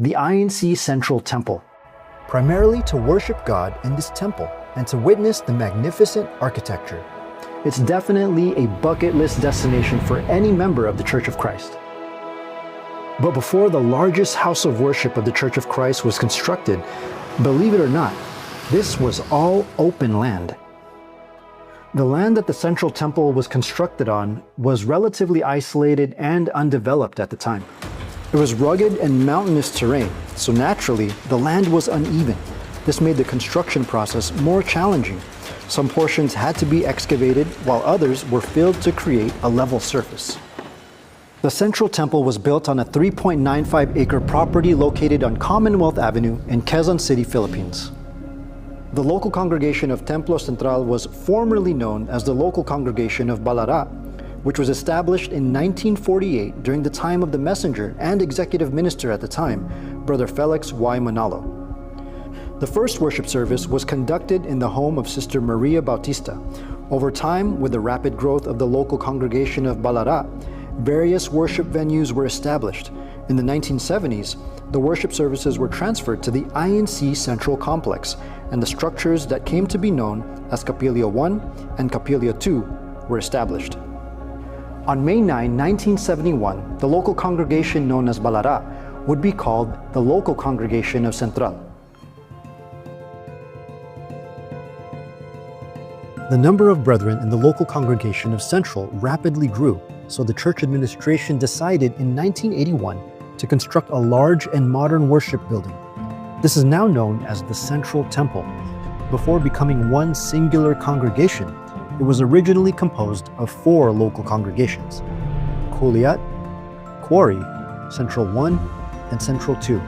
the INC Central Temple, primarily to worship God in this temple and to witness the magnificent architecture. It's definitely a bucket list destination for any member of the Church of Christ. But before the largest house of worship of the Church of Christ was constructed, believe it or not, this was all open land. The land that the Central Temple was constructed on was relatively isolated and undeveloped at the time. It was rugged and mountainous terrain, so naturally, the land was uneven. This made the construction process more challenging. Some portions had to be excavated, while others were filled to create a level surface. The Central Temple was built on a 3.95-acre property located on Commonwealth Avenue in Quezon City, Philippines. The local congregation of Templo Central was formerly known as the local congregation of Balara, which was established in 1948 during the time of the messenger and executive minister at the time, Brother Felix Y. Manalo. The first worship service was conducted in the home of Sister Maria Bautista. Over time, with the rapid growth of the local congregation of Balara, various worship venues were established. In the 1970s, the worship services were transferred to the INC Central Complex, and the structures that came to be known as Capilla 1 and Capilla 2 were established. On May 9, 1971, the local congregation known as Balara would be called the Local Congregation of Central. The number of brethren in the local congregation of Central rapidly grew, so the church administration decided in 1981 to construct a large and modern worship building. This is now known as the Central Temple. Before becoming one singular congregation, it was originally composed of 4 local congregations: Kuliat, Quarry, Central 1, and Central 2.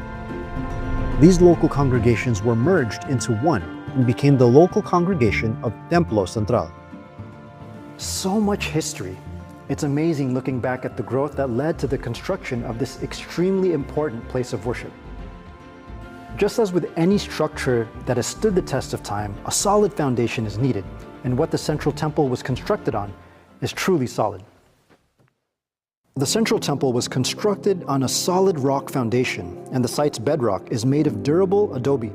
These local congregations were merged into one and became the local congregation of Templo Central. So much history. It's amazing looking back at the growth that led to the construction of this extremely important place of worship. Just as with any structure that has stood the test of time, a solid foundation is needed, and what the Central Temple was constructed on is truly solid. The Central Temple was constructed on a solid rock foundation, and the site's bedrock is made of durable adobe.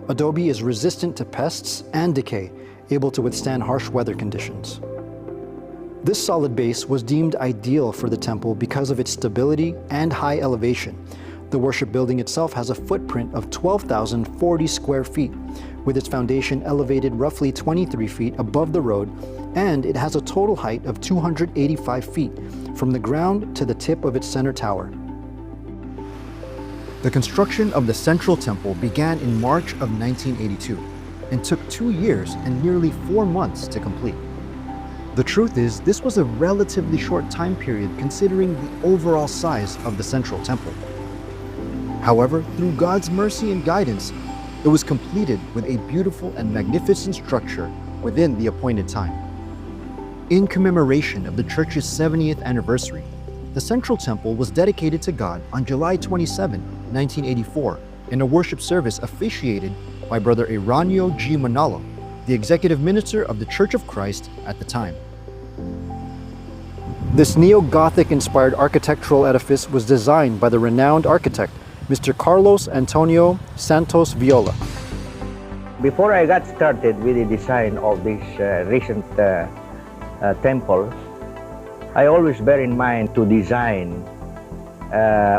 Adobe is resistant to pests and decay, able to withstand harsh weather conditions. This solid base was deemed ideal for the temple because of its stability and high elevation. The worship building itself has a footprint of 12,040 square feet, with its foundation elevated roughly 23 feet above the road, and it has a total height of 285 feet from the ground to the tip of its center tower. The construction of the Central Temple began in March of 1982 and took 2 years and nearly 4 months to complete. The truth is, this was a relatively short time period considering the overall size of the Central Temple. However, through God's mercy and guidance, it was completed with a beautiful and magnificent structure within the appointed time. In commemoration of the church's 70th anniversary, the Central Temple was dedicated to God on July 27, 1984, in a worship service officiated by Brother Eranio G. Manalo, the executive minister of the Church of Christ at the time. This neo-Gothic-inspired architectural edifice was designed by the renowned architect, Mr. Carlos Antonio Santos Viola. Before I got started with the design of this recent temple, I always bear in mind to design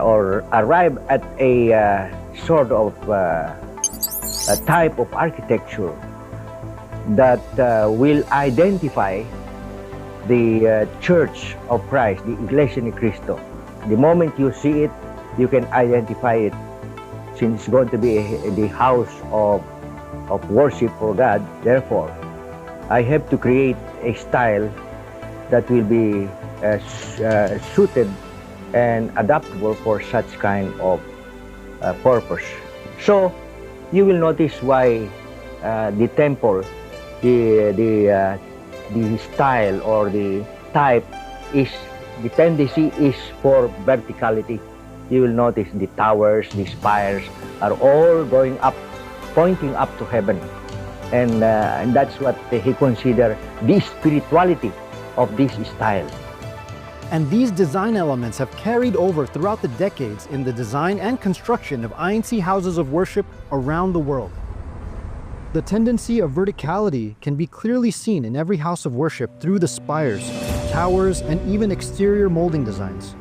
or arrive at a sort of a type of architecture that will identify the Church of Christ, the Iglesia ni Cristo. The moment you see it, you can identify it, since it's going to be the house of worship for God. Therefore, I have to create a style that will be suited and adaptable for such kind of purpose. So, you will notice why the temple, the style or the type is, the tendency is for verticality. You will notice the towers, the spires are all going up, pointing up to heaven. And that's what he considered the spirituality of this style. And these design elements have carried over throughout the decades in the design and construction of INC houses of worship around the world. The tendency of verticality can be clearly seen in every house of worship through the spires, towers, and even exterior molding designs.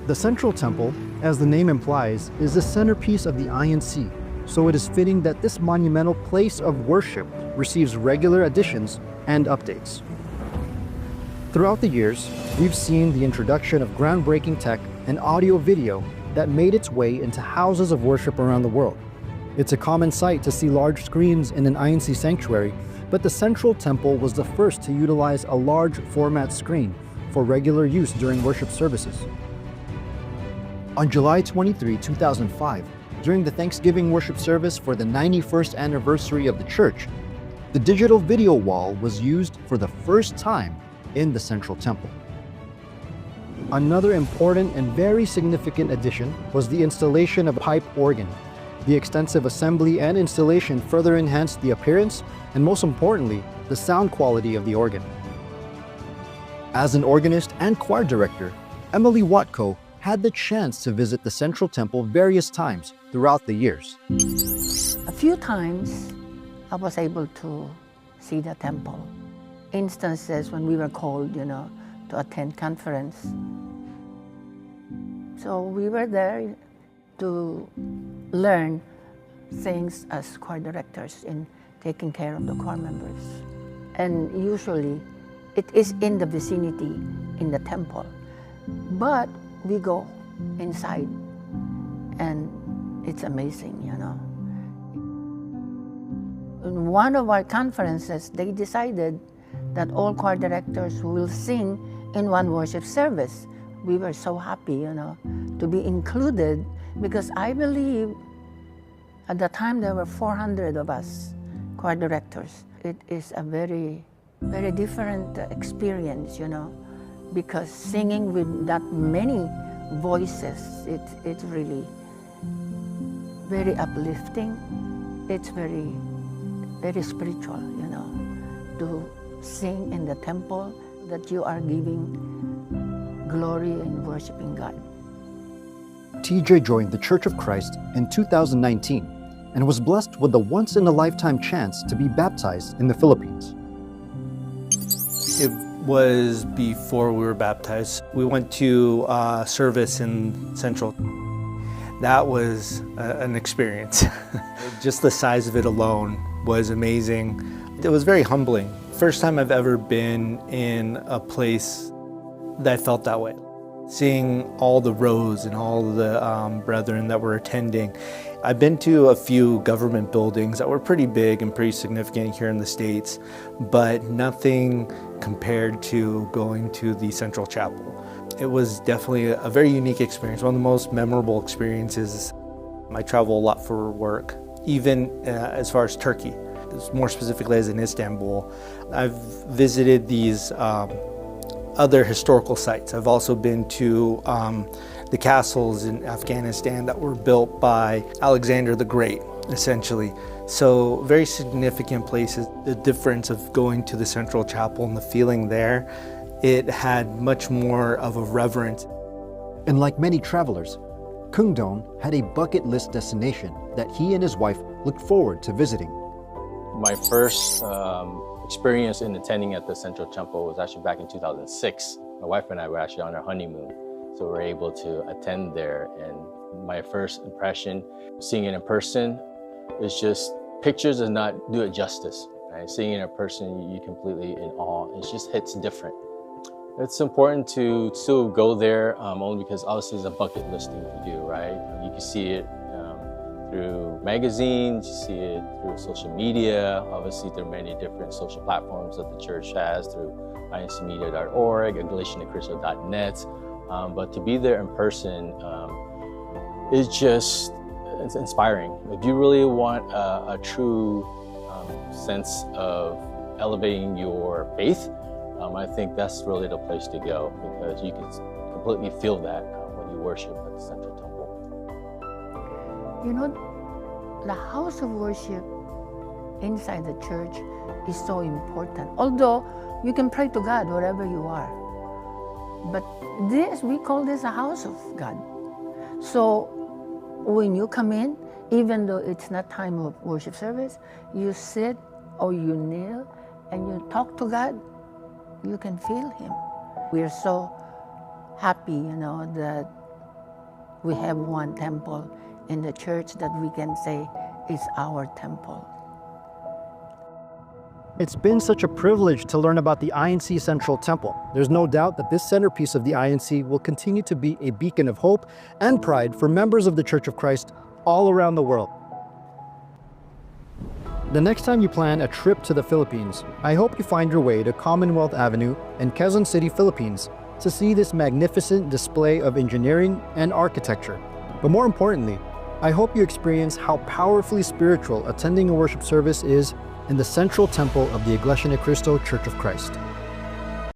The central temple, as the name implies, is the centerpiece of the INC, so it is fitting that this monumental place of worship receives regular additions and updates. Throughout the years, we've seen the introduction of groundbreaking tech and audio-video that made its way into houses of worship around the world. It's a common sight to see large screens in an INC sanctuary, but the central temple was the first to utilize a large format screen for regular use during worship services. On July 23, 2005, during the Thanksgiving worship service for the 91st anniversary of the church, the digital video wall was used for the first time in the central temple. Another important and very significant addition was the installation of a pipe organ. The extensive assembly and installation further enhanced the appearance and, most importantly, the sound quality of the organ. As an organist and choir director, Emily Watko had the chance to visit the central temple various times throughout the years. A few times I was able to see the temple. Instances when we were called, to attend conference. So we were there to learn things as choir directors in taking care of the choir members. And usually it is in the vicinity in the temple. But we go inside and it's amazing, In one of our conferences, they decided that all choir directors will sing in one worship service. We were so happy, to be included, because I believe at the time there were 400 of us, choir directors. It is a very, very different experience, because singing with that many voices, it's really very uplifting. It's very, very spiritual, to sing in the temple, that you are giving glory and worshiping God. TJ joined the Church of Christ in 2019 and was blessed with the once-in-a-lifetime chance to be baptized in the Philippines. It was before we were baptized. We went to a service in Central. That was an experience. Just the size of it alone was amazing. It was very humbling. First time I've ever been in a place that felt that way. Seeing all the rows and all the brethren that were attending. I've been to a few government buildings that were pretty big and pretty significant here in the States, but nothing compared to going to the Central Chapel. It was definitely a very unique experience, one of the most memorable experiences. I travel a lot for work, even as far as Turkey, more specifically as in Istanbul. I've visited these other historical sites. I've also been to the castles in Afghanistan that were built by Alexander the Great, essentially. So very significant places. The difference of going to the Central Chapel and the feeling there, it had much more of a reverence. And like many travelers, Kungdon had a bucket list destination that he and his wife looked forward to visiting. My first experience in attending at the Central Temple was actually back in 2006. My wife and I were actually on our honeymoon, so we were able to attend there. And my first impression, seeing it in person, is just, pictures does not do it justice. Right? Seeing it in person, you completely in awe. It just hits different. It's important to still go there, only because obviously it's a bucket list thing to do, right? You can see it through magazines, you see it through social media. Obviously, there are many different social platforms that the church has through incmedia.org, galatianacrystal.net. But to be there in person is just, it's inspiring. If you really want a true sense of elevating your faith, I think that's really the place to go, because you can completely feel that when you worship at the Central Temple. The house of worship inside the church is so important. Although you can pray to God wherever you are. But we call this a house of God. So when you come in, even though it's not time of worship service, you sit or you kneel and you talk to God, you can feel Him. We are so happy, that we have one temple in the church that we can say is our temple. It's been such a privilege to learn about the INC Central Temple. There's no doubt that this centerpiece of the INC will continue to be a beacon of hope and pride for members of the Church of Christ all around the world. The next time you plan a trip to the Philippines, I hope you find your way to Commonwealth Avenue in Quezon City, Philippines, to see this magnificent display of engineering and architecture. But more importantly, I hope you experience how powerfully spiritual attending a worship service is in the Central Temple of the Iglesia ni Cristo Church of Christ.